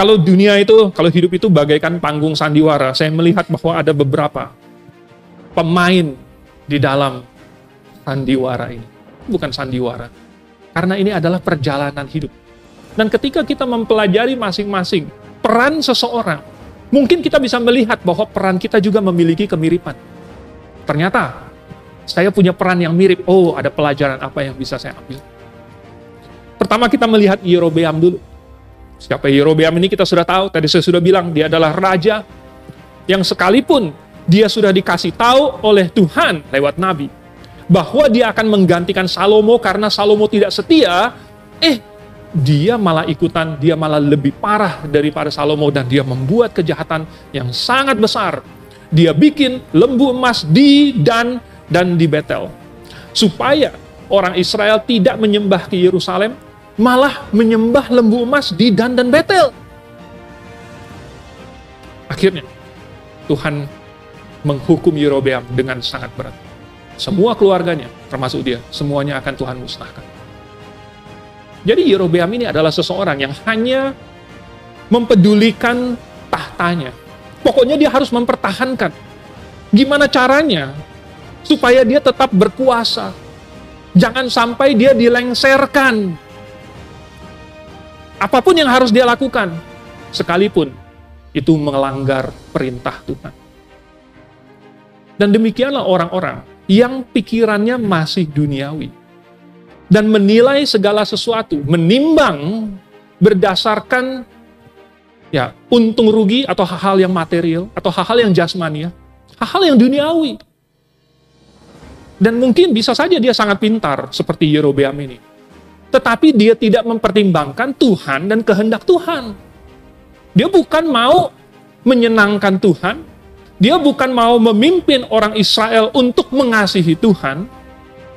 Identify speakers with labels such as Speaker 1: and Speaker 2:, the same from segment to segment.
Speaker 1: Kalau dunia itu, kalau hidup itu bagaikan panggung sandiwara, saya melihat bahwa ada beberapa pemain di dalam sandiwara ini. Bukan sandiwara. Karena ini adalah perjalanan hidup. Dan ketika kita mempelajari masing-masing peran seseorang, mungkin kita bisa melihat bahwa peran kita juga memiliki kemiripan. Ternyata, saya punya peran yang mirip. Oh, ada pelajaran apa yang bisa saya ambil. Pertama kita melihat Yerobeam dulu. Siapa Yerobeam ini kita sudah tahu. Tadi saya sudah bilang, dia adalah raja yang sekalipun dia sudah dikasih tahu oleh Tuhan lewat nabi bahwa dia akan menggantikan Salomo karena Salomo tidak setia, dia malah ikutan, dia malah lebih parah daripada Salomo dan dia membuat kejahatan yang sangat besar. Dia bikin lembu emas di Dan dan di Betel. Supaya orang Israel tidak menyembah ke Yerusalem, malah menyembah lembu emas di Dan dan Betel. Akhirnya, Tuhan menghukum Yerobeam dengan sangat berat. Semua keluarganya, termasuk dia, semuanya akan Tuhan musnahkan. Jadi Yerobeam ini adalah seseorang yang hanya mempedulikan tahtanya. Pokoknya dia harus mempertahankan. Gimana caranya supaya dia tetap berkuasa? Jangan sampai dia dilengsarkan. Apapun yang harus dia lakukan, sekalipun itu melanggar perintah Tuhan. Dan demikianlah orang-orang yang pikirannya masih duniawi dan menilai segala sesuatu, menimbang berdasarkan untung rugi atau hal-hal yang material atau hal-hal yang jasmania, hal-hal yang duniawi. Dan mungkin bisa saja dia sangat pintar seperti Yerobeam ini. Tetapi dia tidak mempertimbangkan Tuhan dan kehendak Tuhan. Dia bukan mau menyenangkan Tuhan. Dia bukan mau memimpin orang Israel untuk mengasihi Tuhan.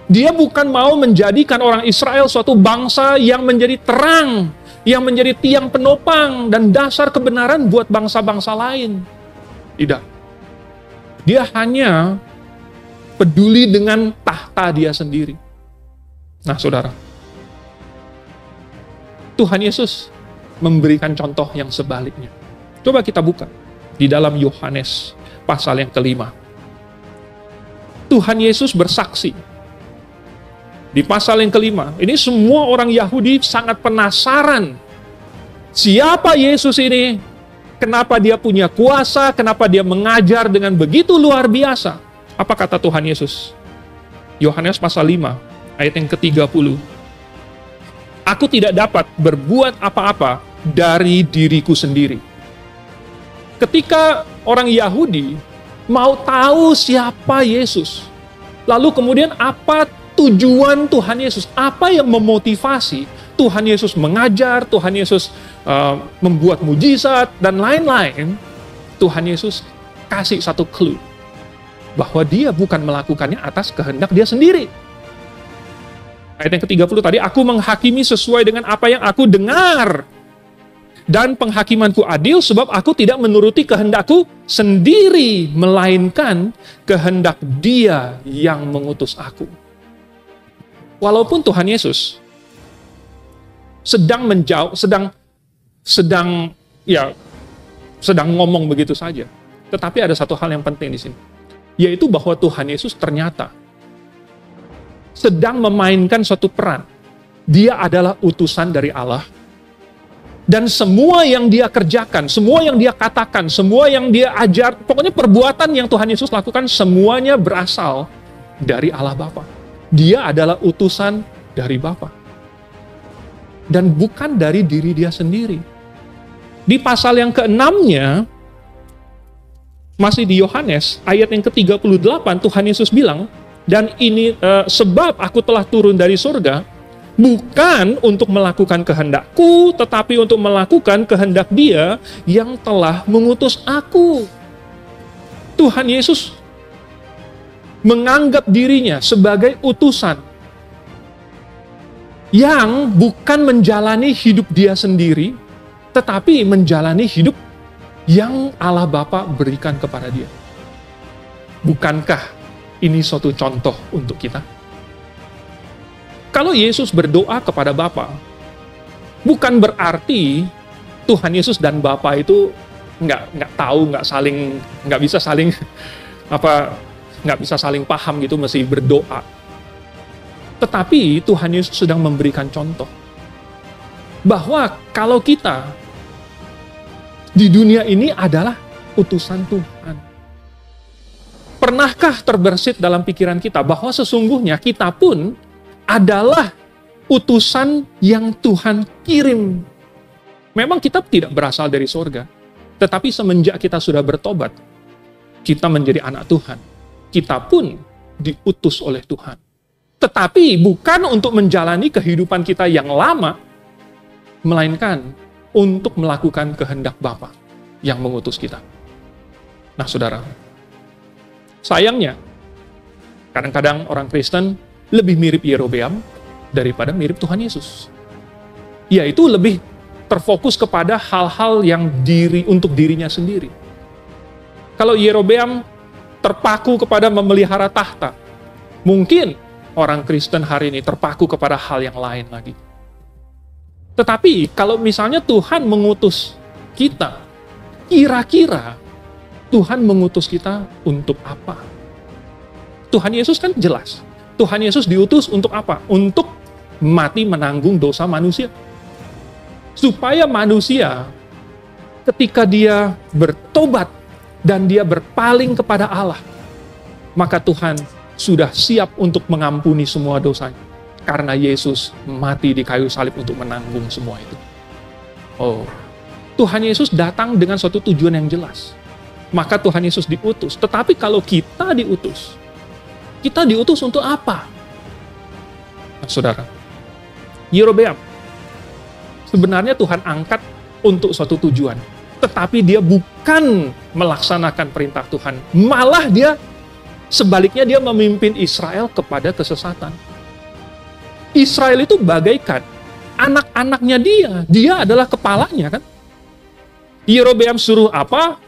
Speaker 1: Dia bukan mau menjadikan orang Israel suatu bangsa yang menjadi terang, yang menjadi tiang penopang dan dasar kebenaran buat bangsa-bangsa lain. Tidak. Dia hanya peduli dengan tahta dia sendiri. Nah, saudara, Tuhan Yesus memberikan contoh yang sebaliknya. Coba kita buka di dalam Yohanes pasal yang ke-5. Tuhan Yesus bersaksi. Di pasal yang ke-5, ini semua orang Yahudi sangat penasaran. Siapa Yesus ini? Kenapa dia punya kuasa? Kenapa dia mengajar dengan begitu luar biasa? Apa kata Tuhan Yesus? Yohanes pasal 5, ayat yang ke-30. Aku tidak dapat berbuat apa-apa dari diriku sendiri. Ketika orang Yahudi mau tahu siapa Yesus, lalu kemudian apa tujuan Tuhan Yesus? Apa yang memotivasi Tuhan Yesus mengajar, Tuhan Yesus membuat mujizat, dan lain-lain? Tuhan Yesus kasih satu clue bahwa dia bukan melakukannya atas kehendak dia sendiri. Ayat yang ke-30 tadi, aku menghakimi sesuai dengan apa yang aku dengar. Dan penghakimanku adil sebab aku tidak menuruti kehendakku sendiri, melainkan kehendak Dia yang mengutus aku. Walaupun Tuhan Yesus sedang menjauh, sedang ngomong begitu saja. Tetapi ada satu hal yang penting di sini, yaitu bahwa Tuhan Yesus ternyata sedang memainkan suatu peran. Dia adalah utusan dari Allah. Dan semua yang dia kerjakan, semua yang dia katakan, semua yang dia ajar, pokoknya perbuatan yang Tuhan Yesus lakukan, semuanya berasal dari Allah Bapa. Dia adalah utusan dari Bapa. Dan bukan dari diri dia sendiri. Di pasal yang ke-6-nya, masih di Yohanes, ayat yang ke-38, Tuhan Yesus bilang, dan ini sebab aku telah turun dari surga, bukan untuk melakukan kehendakku, tetapi untuk melakukan kehendak Dia yang telah mengutus aku. Tuhan Yesus menganggap dirinya sebagai utusan yang bukan menjalani hidup dia sendiri, tetapi menjalani hidup yang Allah Bapa berikan kepada dia. Bukankah ini suatu contoh untuk kita? Kalau Yesus berdoa kepada Bapa, bukan berarti Tuhan Yesus dan Bapa itu nggak tahu, nggak bisa saling nggak bisa saling paham gitu, mesti berdoa. Tetapi Tuhan Yesus sedang memberikan contoh bahwa kalau kita di dunia ini adalah utusan Tuhan. Pernahkah terbersit dalam pikiran kita bahwa sesungguhnya kita pun adalah utusan yang Tuhan kirim? Memang kita tidak berasal dari surga, tetapi semenjak kita sudah bertobat, kita menjadi anak Tuhan. Kita pun diutus oleh Tuhan. Tetapi bukan untuk menjalani kehidupan kita yang lama, melainkan untuk melakukan kehendak Bapa yang mengutus kita. Nah, saudara, sayangnya, kadang-kadang orang Kristen lebih mirip Yerobeam daripada mirip Tuhan Yesus. Yaitu lebih terfokus kepada hal-hal yang untuk dirinya sendiri. Kalau Yerobeam terpaku kepada memelihara tahta, mungkin orang Kristen hari ini terpaku kepada hal yang lain lagi. Tetapi kalau misalnya Tuhan mengutus kita, kira-kira Tuhan mengutus kita untuk apa? Tuhan Yesus kan jelas. Tuhan Yesus diutus untuk apa? Untuk mati menanggung dosa manusia. Supaya manusia ketika dia bertobat dan dia berpaling kepada Allah, maka Tuhan sudah siap untuk mengampuni semua dosanya. Karena Yesus mati di kayu salib untuk menanggung semua itu. Oh, Tuhan Yesus datang dengan suatu tujuan yang jelas. Maka Tuhan Yesus diutus. Tetapi kalau kita diutus untuk apa? Nah, saudara, Yerobeam sebenarnya Tuhan angkat untuk suatu tujuan. Tetapi dia bukan melaksanakan perintah Tuhan. Malah sebaliknya dia memimpin Israel kepada kesesatan. Israel itu bagaikan anak-anaknya dia adalah kepalanya kan. Yerobeam suruh apa?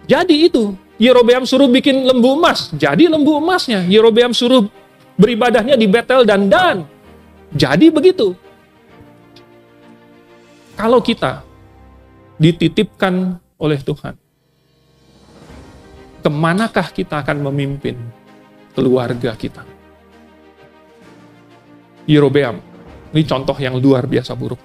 Speaker 1: Jadi itu. Yerobeam suruh bikin lembu emas, jadi lembu emasnya. Yerobeam suruh beribadahnya di Betel dan Dan, jadi begitu. Kalau kita dititipkan oleh Tuhan, kemanakah kita akan memimpin keluarga kita? Yerobeam, ini contoh yang luar biasa buruk.